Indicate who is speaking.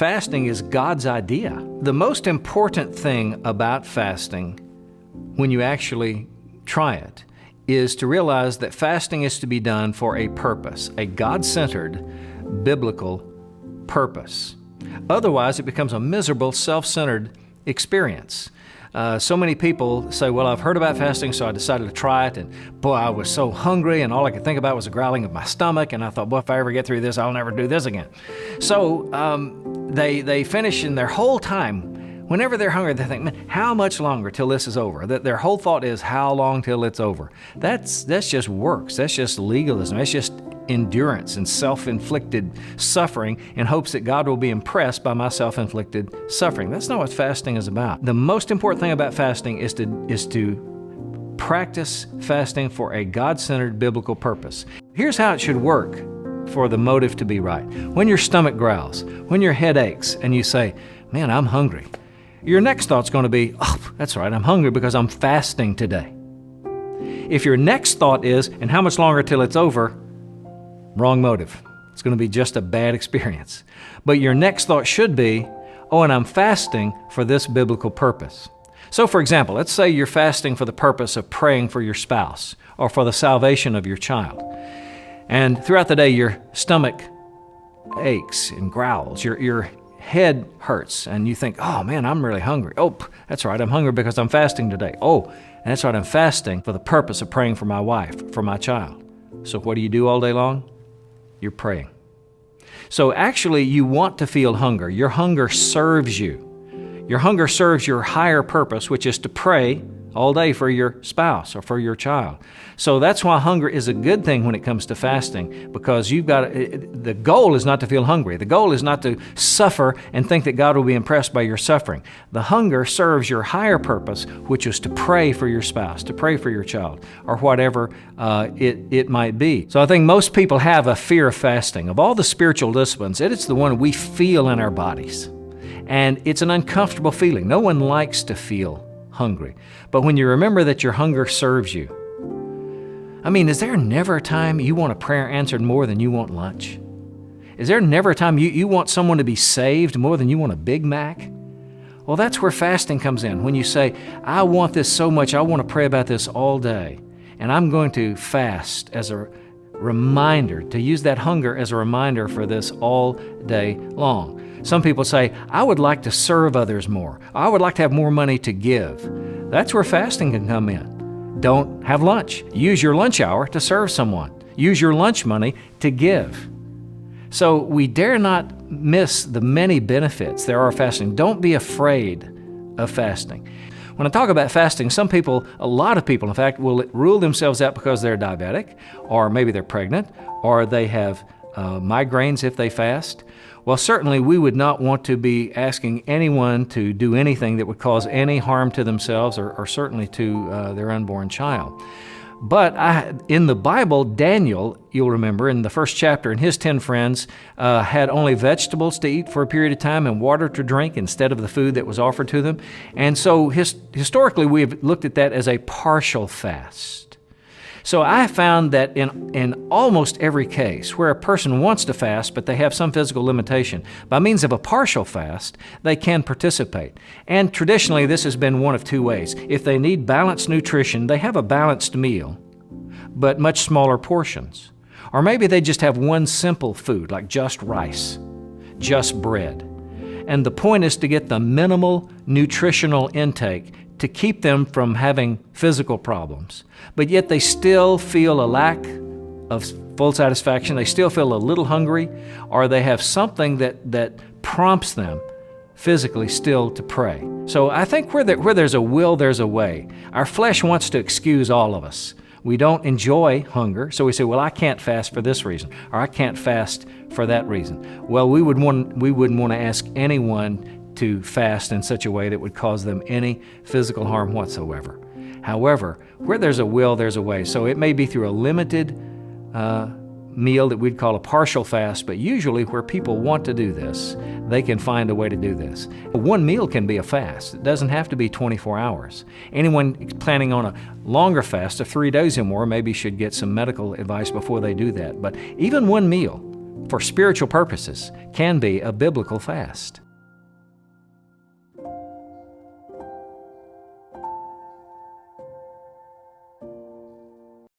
Speaker 1: Fasting is God's idea. The most important thing about fasting, when you actually try it, is to realize that fasting is to be done for a purpose, a God-centered, biblical purpose. Otherwise, it becomes a miserable, self-centered experience. So many people say, well, I've heard about fasting, so I decided to try it, and boy, I was so hungry, and all I could think about was the growling of my stomach, and I thought, well, if I ever get through this, I'll never do this again. So they finish, in their whole time, whenever they're hungry, they think, man, how much longer till this is over? Their whole thought is, how long till it's over? That's just works. That's just legalism. That's just endurance and self-inflicted suffering in hopes that God will be impressed by my self-inflicted suffering. That's not what fasting is about. The most important thing about fasting is to practice fasting for a God-centered biblical purpose. Here's how it should work for the motive to be right. When your stomach growls, when your head aches, and you say, man, I'm hungry, your next thought's going to be, oh, that's right, I'm hungry because I'm fasting today. If your next thought is, and how much longer till it's over, wrong motive. It's going to be just a bad experience. But your next thought should be, oh, and I'm fasting for this biblical purpose. So for example, let's say you're fasting for the purpose of praying for your spouse or for the salvation of your child. And throughout the day, your stomach aches and growls. Your head hurts and you think, oh man, I'm really hungry. Oh, that's right, I'm hungry because I'm fasting today. Oh, and that's right, I'm fasting for the purpose of praying for my wife, for my child. So what do you do all day long? You're praying. So actually, you want to feel hunger. Your hunger serves you. Your hunger serves your higher purpose, which is to pray all day for your spouse or for your child. So that's why hunger is a good thing when it comes to fasting, because the goal is not to feel hungry. The goal is not to suffer and think that God will be impressed by your suffering. The hunger serves your higher purpose, which is to pray for your spouse, to pray for your child, or whatever it might be. So I think most people have a fear of fasting. Of all the spiritual disciplines, it's the one we feel in our bodies. And it's an uncomfortable feeling. No one likes to feel hungry. But when you remember that your hunger serves you, I mean, is there never a time you want a prayer answered more than you want lunch? Is there never a time you want someone to be saved more than you want a Big Mac? Well, that's where fasting comes in. When you say, I want this so much, I want to pray about this all day, and I'm going to fast as a reminder, to use that hunger as a reminder for this all day long. Some people say, I would like to serve others more. I would like to have more money to give. That's where fasting can come in. Don't have lunch. Use your lunch hour to serve someone. Use your lunch money to give. So we dare not miss the many benefits there are of fasting. Don't be afraid of fasting. When I talk about fasting, some people, a lot of people in fact, will rule themselves out because they're diabetic, or maybe they're pregnant, or they have migraines if they fast. Well, certainly we would not want to be asking anyone to do anything that would cause any harm to themselves or certainly to their unborn child. But in the Bible, Daniel, you'll remember, in the first chapter, and his 10 friends had only vegetables to eat for a period of time and water to drink instead of the food that was offered to them. And so historically, we've looked at that as a partial fast. So I found that in almost every case where a person wants to fast, but they have some physical limitation, by means of a partial fast, they can participate. And traditionally, this has been one of two ways. If they need balanced nutrition, they have a balanced meal, but much smaller portions. Or maybe they just have one simple food, like just rice, just bread. And the point is to get the minimal nutritional intake to keep them from having physical problems. But yet they still feel a lack of full satisfaction. They still feel a little hungry, or they have something that prompts them physically still to pray. So I think where there's a will, there's a way. Our flesh wants to excuse all of us. We don't enjoy hunger, so we say, well, I can't fast for this reason, or I can't fast for that reason. Well, we wouldn't want to ask anyone to fast in such a way that would cause them any physical harm whatsoever. However, where there's a will, there's a way. So it may be through a limited meal that we'd call a partial fast, but usually where people want to do this, they can find a way to do this. One meal can be a fast. It doesn't have to be 24 hours. Anyone planning on a longer fast of 3 days or more maybe should get some medical advice before they do that. But even one meal for spiritual purposes can be a biblical fast.